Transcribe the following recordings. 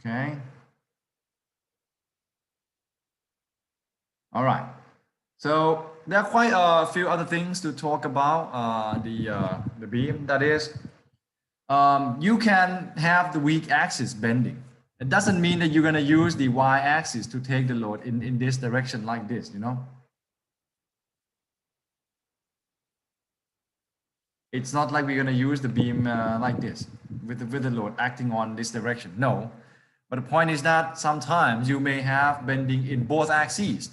Okay. All right. So there are quite a few other things to talk about the beam. That is, you can have the weak axis bending. It doesn't mean that you're going to use the y-axis to take the load in this direction like this, you know. It's not like we're going to use the beam like this with the load acting on this direction. No. But the point is that sometimes you may have bending in both axes.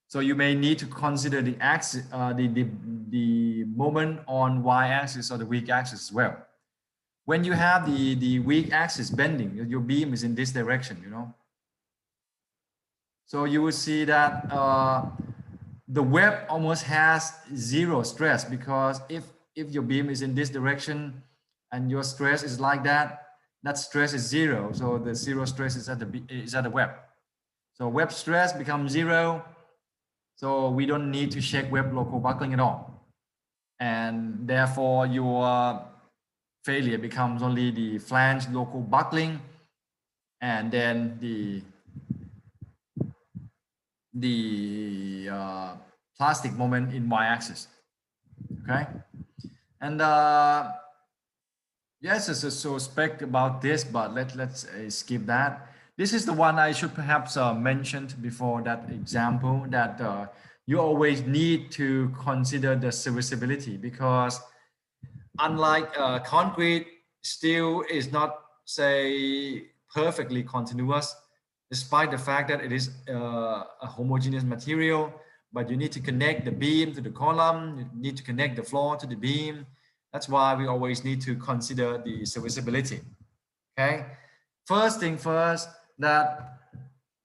So you may need to consider the axis, the moment on y-axis or the weak axis as well. When you have the weak axis bending, your beam is in this direction, you know. So you will see that the web almost has zero stress, because if your beam is in this direction and your stress is like that, that stress is zero. So the zero stress is at the web. So web stress becomes zero. So we don't need to check web local buckling at all. And therefore your failure becomes only the flange local buckling, and then the plastic moment in y-axis. Okay. And yes, there's a suspect about this, but let's skip that. This is the one I should perhaps mentioned before, that example, that you always need to consider the serviceability, because unlike concrete, steel is not, say, perfectly continuous, despite the fact that it is a homogeneous material. But you need to connect the beam to the column, you need to connect the floor to the beam. That's why we always need to consider the serviceability. Okay, first thing first, that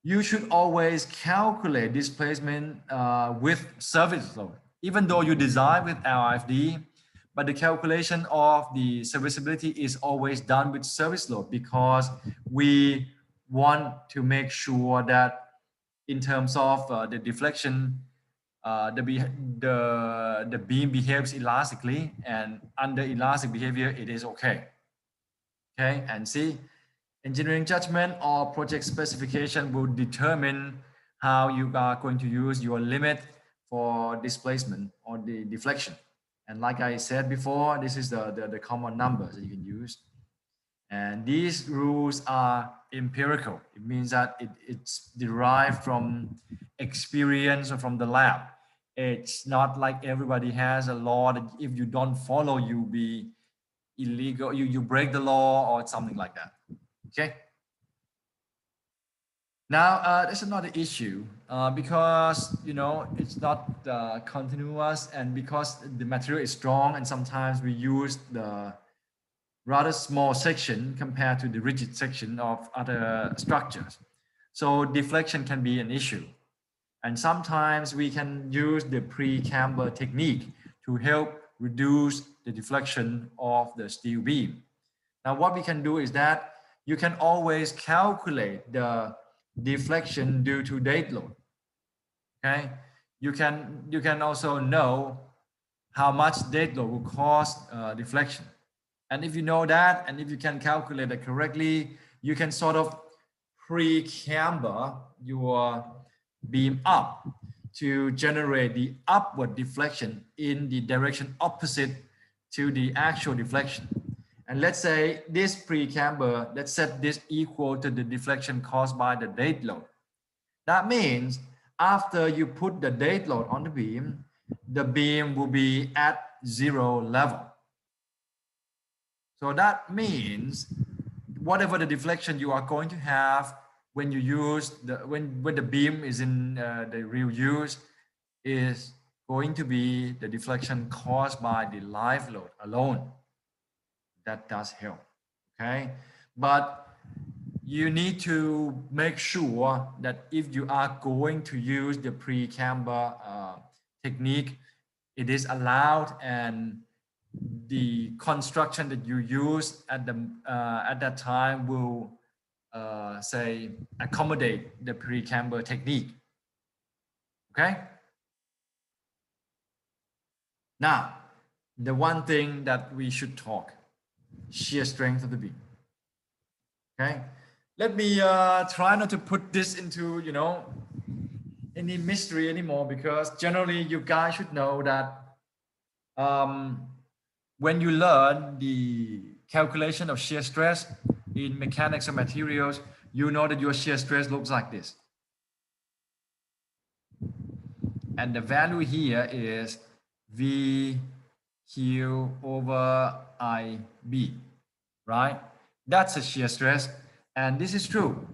you should always calculate displacement with service load, even though you design with LIFD. But the calculation of the serviceability is always done with service load, because we want to make sure that in terms of the deflection, the beam behaves elastically, and under elastic behavior, it is okay. Okay, and see, engineering judgment or project specification will determine how you are going to use your limit for displacement or the deflection. And like I said before, this is the common numbers that you can use. And these rules are empirical. It means that it's derived from experience or from the lab. It's not like everybody has a law that if you don't follow, you be illegal, you break the law or something like that. Okay. Now, there's another issue because, you know, it's not continuous, and because the material is strong, and sometimes we use the rather small section compared to the rigid section of other structures. So deflection can be an issue. And sometimes we can use the Precamber technique to help reduce the deflection of the steel beam. Now, what we can do is that you can always calculate the deflection due to date load. Okay, you can also know how much date load will cause deflection. And if you know that, and if you can calculate it correctly, you can sort of pre-camber your beam up to generate the upward deflection in the direction opposite to the actual deflection. And let's say this pre-camber, let's set this equal to the deflection caused by the date load. That means after you put the date load on the beam will be at zero level. So that means whatever the deflection you are going to have when you use when the beam is in the real use is going to be the deflection caused by the live load alone. That does help. Okay, but you need to make sure that if you are going to use the Precamber technique, it is allowed, and the construction that you use at that time will say accommodate the Precamber technique. Okay. Now, the one thing that we should talk: shear strength of the beam. Okay. Let me try not to put this into, you know, any mystery anymore, because generally you guys should know that when you learn the calculation of shear stress in mechanics of materials, you know that your shear stress looks like this. And the value here is VQ over IB, right? That's a shear stress. And this is true.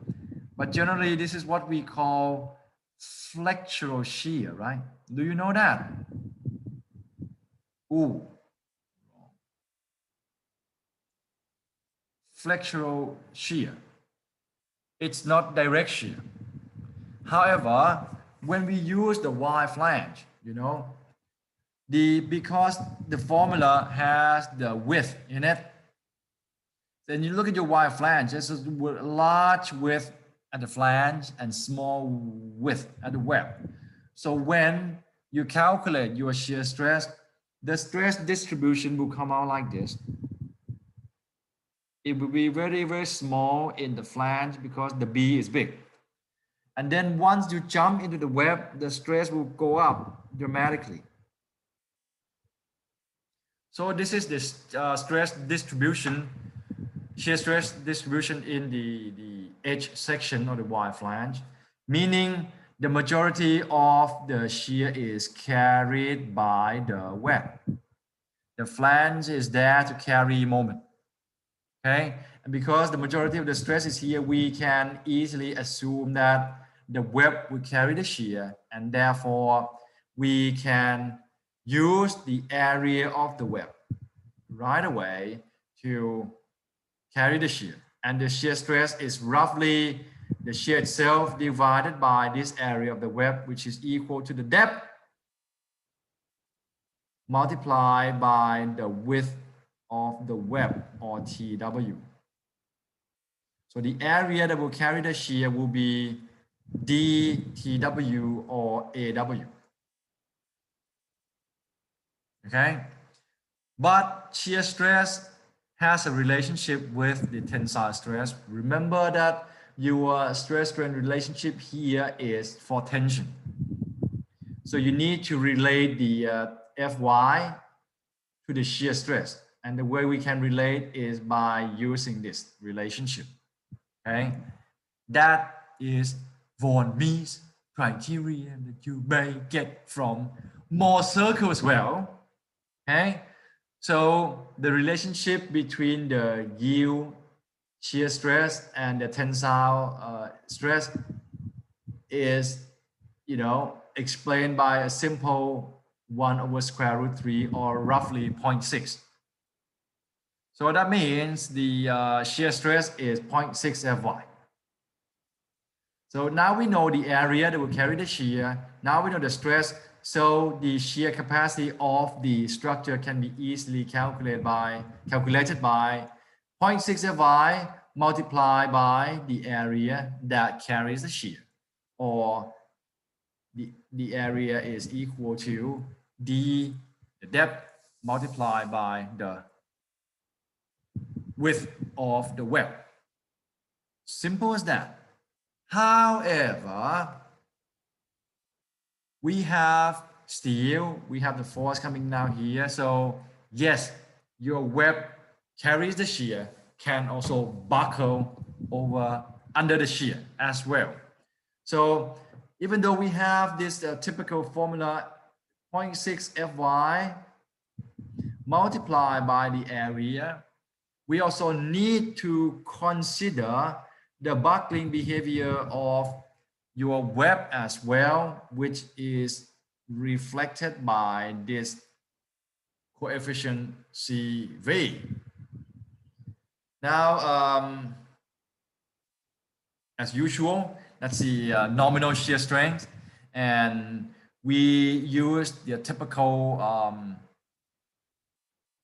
But generally, this is what we call flexural shear, right? Do you know that? Ooh. Flexural shear. It's not direct shear. However, when we use the Y flange, you know, because the formula has the width in it, then you look at your Y flange, there's a large width at the flange and small width at the web. So when you calculate your shear stress, the stress distribution will come out like this. It will be very, very small in the flange because the B is big. And then once you jump into the web, the stress will go up dramatically. So this is the stress distribution, shear stress distribution in the edge section of the Y flange, meaning the majority of the shear is carried by the web. The flange is there to carry moment. Okay, and because the majority of the stress is here, we can easily assume that the web will carry the shear, and therefore we can use the area of the web right away to carry the shear. And the shear stress is roughly the shear itself divided by this area of the web, which is equal to the depth multiplied by the width of the web, or TW. So the area that will carry the shear will be DTW or AW. Okay? But shear stress has a relationship with the tensile stress. Remember that your stress-strain relationship here is for tension. So you need to relate the Fy to the shear stress. And the way we can relate is by using this relationship. Okay, that is von Mises criterion that you may get from more circle as well. Okay, so the relationship between the yield shear stress and the tensile stress is, you know, explained by a simple 1 over square root 3, or roughly 0.6. So that means the shear stress is 0.6 Fy. So now we know the area that will carry the shear. Now we know the stress. So the shear capacity of the structure can be easily calculated by 0.6 Fy multiplied by the area that carries the shear, or the area is equal to the depth multiplied by the width of the web. Simple as that. However, we have steel, we have the force coming down here. So yes, your web carries the shear, can also buckle over under the shear as well. So even though we have this typical formula 0.6 Fy multiplied by the area, we also need to consider the buckling behavior of your web as well, which is reflected by this coefficient CV. Now, as usual, that's the nominal shear strength, and we use the typical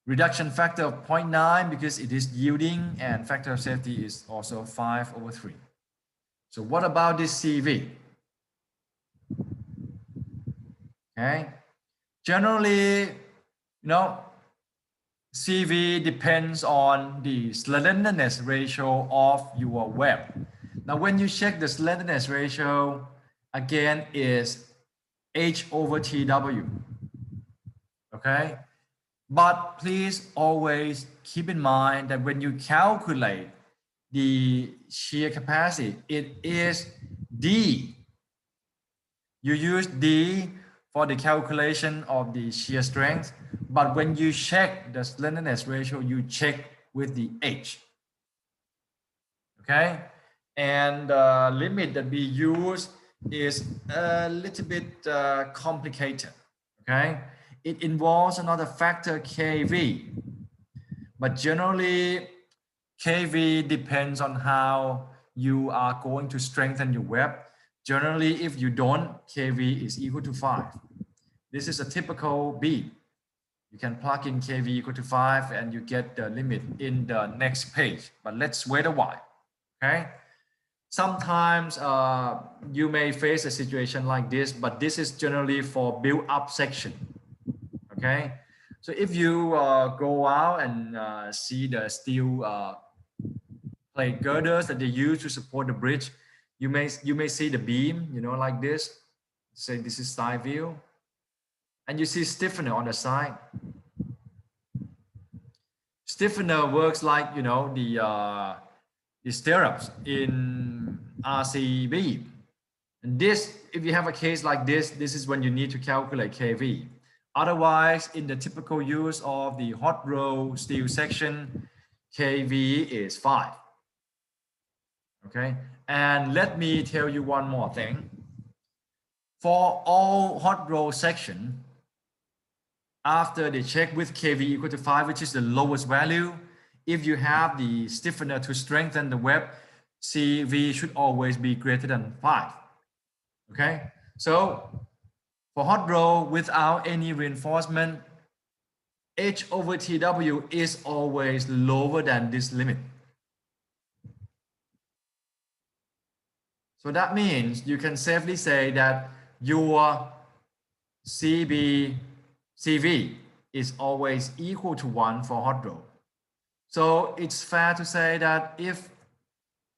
reduction factor of 0.9 because it is yielding, and factor of safety is also 5 over 3. So what about this CV? Okay, generally, you know, CV depends on the slenderness ratio of your web. Now, when you check the slenderness ratio, again, is H over TW. Okay. But please always keep in mind that when you calculate the shear capacity, it is D. You use D for the calculation of the shear strength, but when you check the slenderness ratio, you check with the H. Okay, and the limit that we use is a little bit complicated. Okay, it involves another factor KV, but generally KV depends on how you are going to strengthen your web. Generally, if you don't, KV is equal to 5. This is a typical beam. You can plug in KV equal to 5 and you get the limit in the next page. But let's wait a while. Okay. Sometimes you may face a situation like this, but this is generally for build-up section. Okay. So if you go out and see the steel plate girders that they use to support the bridge, you may see the beam, you know, like this. Say this is side view, and you see stiffener on the side. Stiffener works like, you know, the stirrups in RC beam. And this, if you have a case like this is when you need to calculate KV. Otherwise, in the typical use of the hot roll steel section, KV is 5. Okay, and let me tell you one more thing. For all hot roll section, after they check with KV equal to 5, which is the lowest value, if you have the stiffener to strengthen the web, CV should always be greater than 5. Okay, so for hot roll without any reinforcement, H over TW is always lower than this limit. So that means you can safely say that your CV is always equal to 1 for hot roll. So it's fair to say that if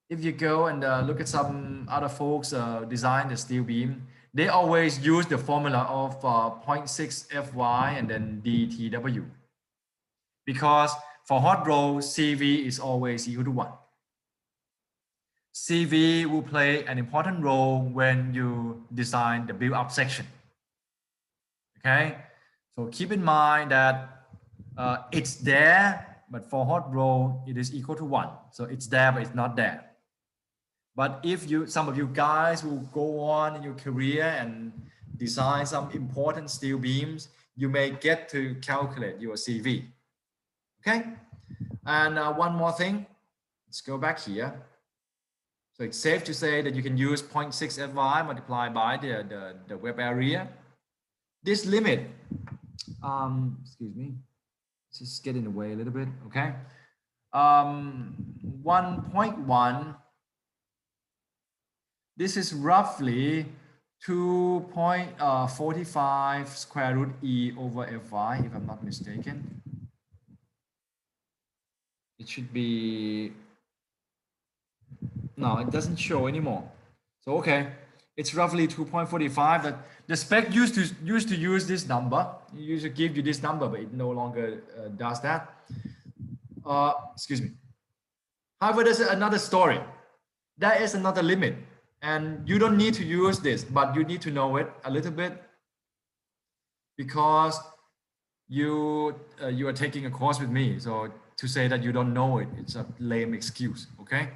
you go and look at some other folks design the steel beam, they always use the formula of 0.6 Fy and then dTW. Because for hot roll, CV is always equal to 1. CV will play an important role when you design the build-up section. Okay, so keep in mind that it's there, but for hot roll, it is equal to 1. So it's there, but it's not there. But if some of you guys will go on in your career and design some important steel beams, you may get to calculate your CV. Okay, and one more thing, let's go back here. So it's safe to say that you can use 0.6 Fy multiplied by the web area. This limit, excuse me, let's just get in the way a little bit, okay? 1.1, this is roughly 2.45 square root E over Fy, if I'm not mistaken. It should be, no, it doesn't show anymore. So, okay, it's roughly 2.45. That the spec used to use this number. It used to give you this number, but it no longer does that. Excuse me. However, there's another story. There is another limit, and you don't need to use this, but you need to know it a little bit because you are taking a course with me. So to say that you don't know it, it's a lame excuse. Okay.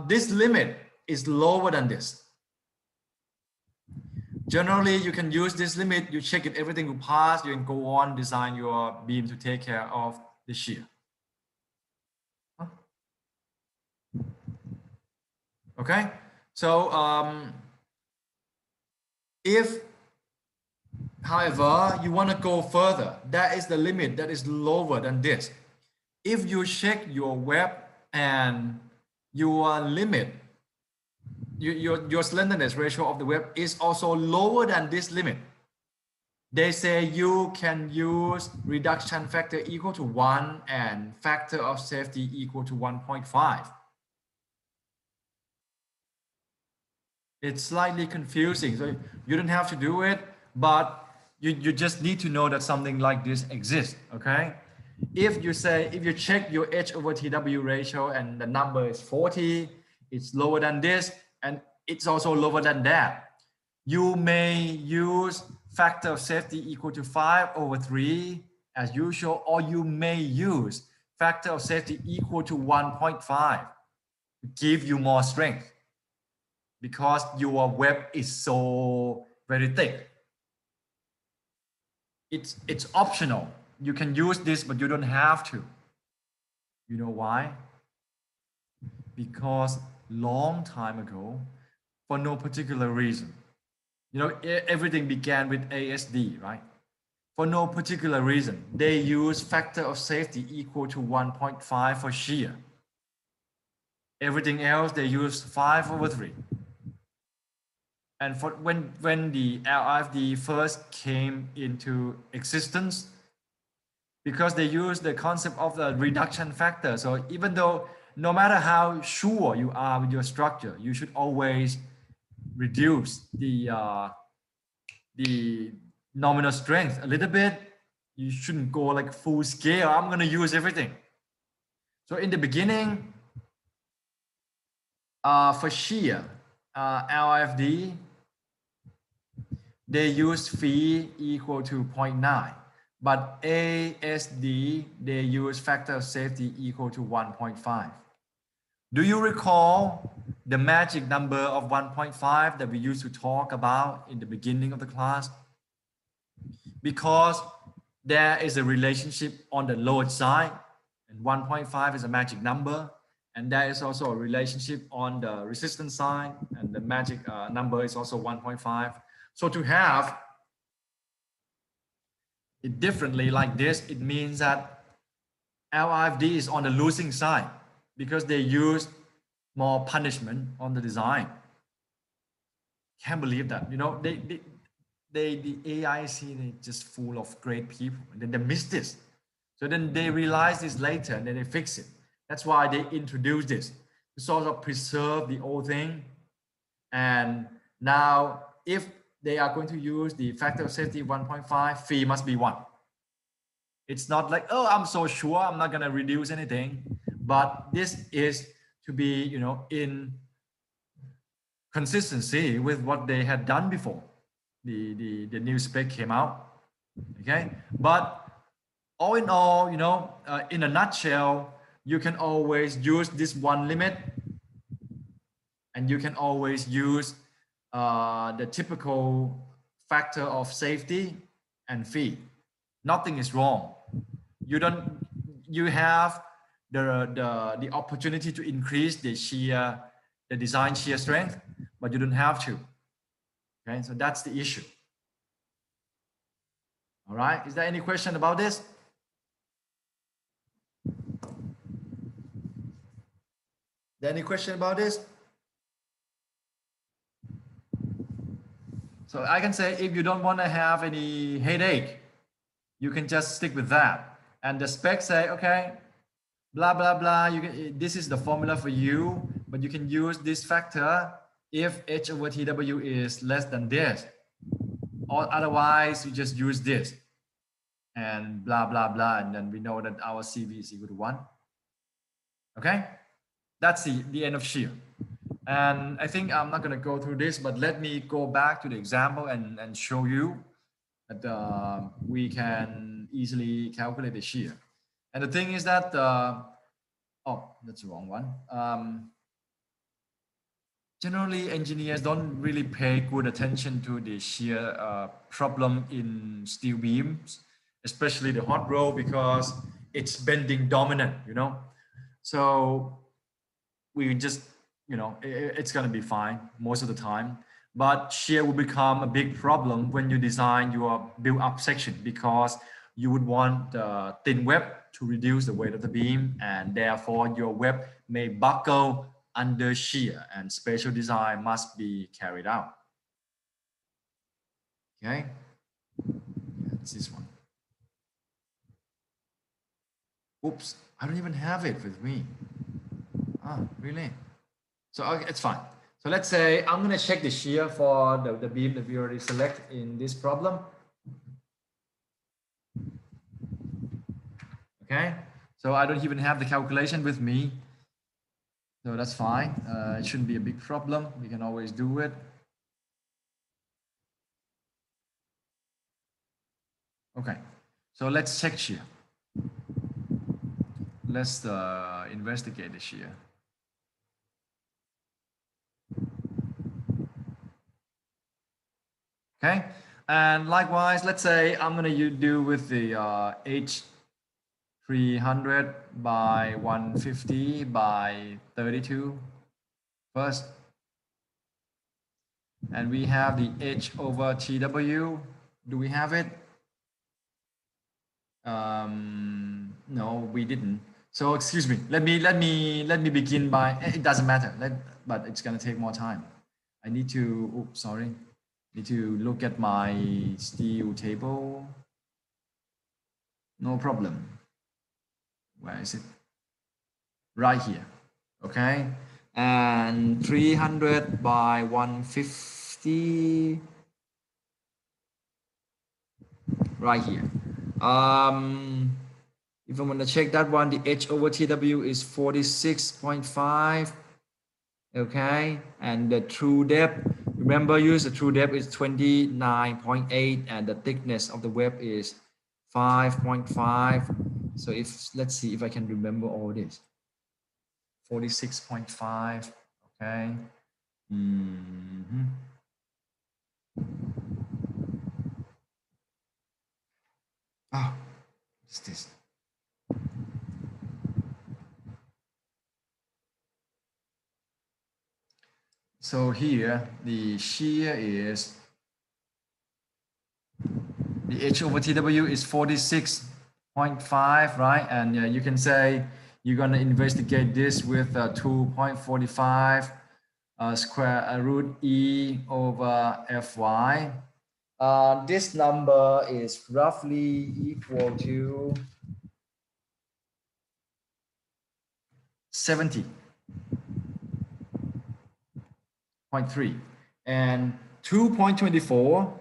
This limit is lower than this. Generally, you can use this limit. You check if everything will pass. You can go on, design your beam to take care of the shear. Okay. So if, however, you want to go further, that is the limit that is lower than this. If you check your web and your limit, your slenderness ratio of the web is also lower than this limit, They say you can use reduction factor equal to 1 and factor of safety equal to 1.5. It's slightly confusing, so you don't have to do it, but you just need to know that something like this exists, okay? If you check your H over TW ratio and the number is 40, it's lower than this, and it's also lower than that. You may use factor of safety equal to 5 over 3 as usual, or you may use factor of safety equal to 1.5 to give you more strength because your web is so very thick. It's optional. You can use this, but you don't have to. You know why? Because long time ago, for no particular reason, you know, everything began with ASD, right? For no particular reason, they use factor of safety equal to 1.5 for shear. Everything else, they use 5 over 3. And for when the LIFD first came into existence, because they use the concept of the reduction factor. So even though no matter how sure you are with your structure, you should always reduce the nominal strength a little bit. You shouldn't go like full scale. I'm going to use everything. So in the beginning, for shear, LIFD, they use phi equal to 0.9. But ASD, they use factor of safety equal to 1.5. Do you recall the magic number of 1.5 that we used to talk about in the beginning of the class? Because there is a relationship on the load side, and 1.5 is a magic number, and there is also a relationship on the resistance side, and the magic number is also 1.5. So to have it differently like this, it means that LIFD is on the losing side because they use more punishment on the design. Can't believe that, you know, the AIC, they just full of great people, and then they missed this. So then they realize this later, and then they fix it. That's why they introduced this to sort of preserve the old thing. And now, if they are going to use the factor of safety 1.5, phi must be 1. It's not like, oh, I'm so sure I'm not going to reduce anything. But this is to be, you know, in consistency with what they had done before the new spec came out. Okay, but all in all, you know, in a nutshell, you can always use this one limit, and you can always use the typical factor of safety and phi. Nothing is wrong. You have the opportunity to increase the design shear strength, but you don't have to. Okay, so that's the issue. All right, is there any question about this? There any question about this? So I can say, if you don't want to have any headache, you can just stick with that. And the spec say, okay, blah, blah, blah. This is the formula for you, but you can use this factor if H over TW is less than this, or otherwise you just use this and blah, blah, blah. And then we know that our CV is equal to 1. Okay, that's the end of shear. And I think I'm not going to go through this, but let me go back to the example and show you that we can easily calculate the shear. And the thing is that, oh, that's the wrong one. Generally, engineers don't really pay good attention to the shear problem in steel beams, especially the hot roll, because it's bending dominant, you know. So we just, you know, it's going to be fine most of the time. But shear will become a big problem when you design your build-up section, because you would want the thin web to reduce the weight of the beam, and therefore your web may buckle under shear, and spatial design must be carried out. Okay. It's this one. Oops, I don't even have it with me. Ah, really? So okay, it's fine. So let's say I'm gonna check the shear for the beam that we already select in this problem. Okay, so I don't even have the calculation with me. So that's fine. It shouldn't be a big problem. We can always do it. Okay, so let's check shear. Let's investigate the shear. Okay, and likewise, let's say I'm gonna do with the H 300 by 150 by 32 first. And we have the H over TW. Do we have it? No, we didn't. So excuse me. Let me begin by. It doesn't matter. But it's gonna take more time. I need to. Oops, sorry. Need to look at my steel table. No problem. Where is it? Right here. Okay. And 300 by 150 right here. If I want to check that one, the H over TW is 46.5. Okay. And the true depth, remember, use the true depth is 29.8 and the thickness of the web is 5.5. So if, let's see if I can remember all this. 46.5. Okay. Oh, what's this? So here the shear is the H over TW is 46.5, right? And you can say you're going to investigate this with 2.45 square root E over Fy. This number is roughly equal to 70.3 and 2.24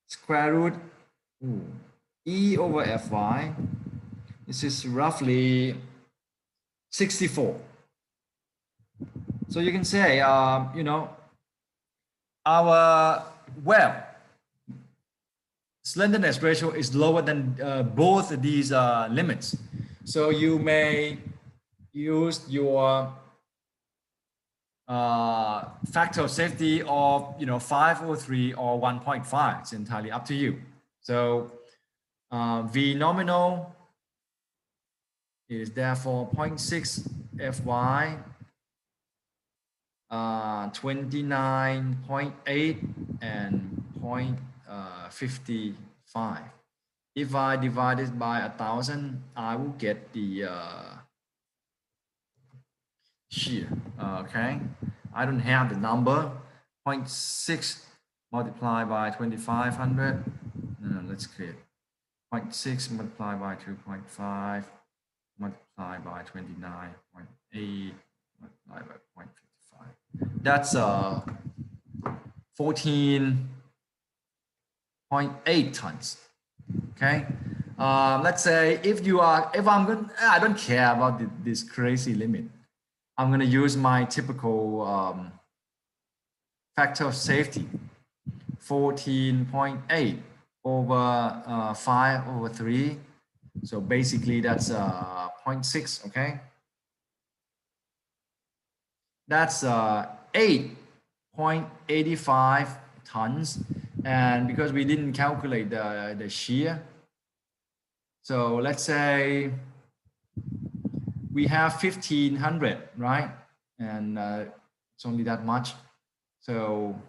square root E over Fy. This is roughly 64. So you can say, you know, our web slenderness ratio is lower than both of these limits. So you may use your factor of safety of 503 or 1.5. It's entirely up to you. So V nominal is therefore 0.6 Fy, 29.8 and 0.55. If I divide it by 1,000, I will get the shear. Okay, I don't have the number. 0.6 multiplied by 2,500. No, let's create 0.6 multiplied by 2.5 multiplied by 29.8 multiplied by 0.55. That's 14.8 tons. Okay. Let's say if I'm going, I don't care about this crazy limit. I'm going to use my typical factor of safety, 14.8 over 5 over 3. So basically that's 0.6, okay? That's 8.85 tons. And because we didn't calculate the shear, so let's say we have 1,500, right? And it's only that much. So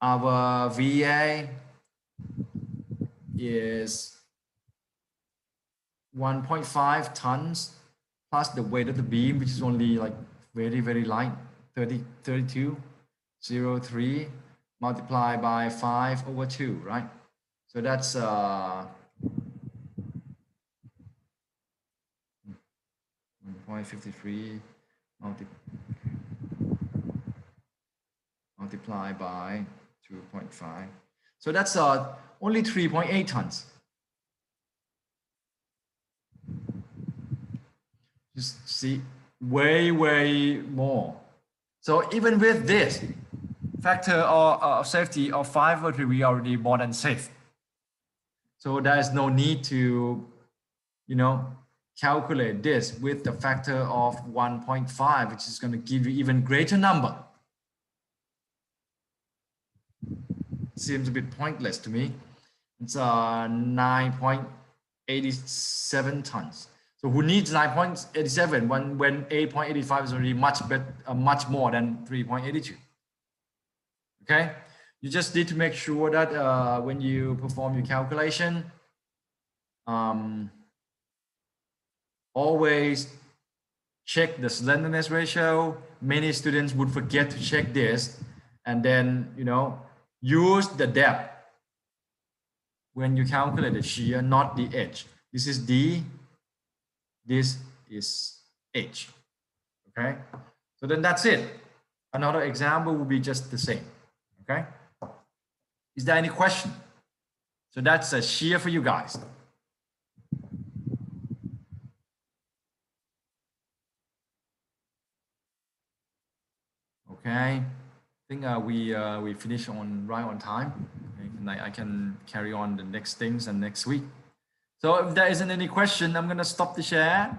our VA is 1.5 tons plus the weight of the beam, which is only like very, very light, 32.03. multiplied by 5/2, right? So that's 1.53 multiplied by 2.5. So that's only 3.8 tons. Just see, way more. So even with this factor of safety of 5/3, we already more than safe. So there is no need to, calculate this with the factor of 1.5, which is going to give you even greater number. Seems a bit pointless to me. It's 9.87 tons. So who needs 9.87 when 8.85 is already much more than 3.82? Okay, you just need to make sure that when you perform your calculation, always check the slenderness ratio. Many students would forget to check this, and then use the depth when you calculate the shear, not the edge. This is D, this is H. Okay, so then that's it. Another example will be just the same. Okay, is there any question? So that's a shear for you guys. Okay, I think we finished right on time. Okay. And I can carry on the next things and next week. So if there isn't any question, I'm gonna stop the share,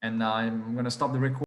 and I'm gonna stop the recording.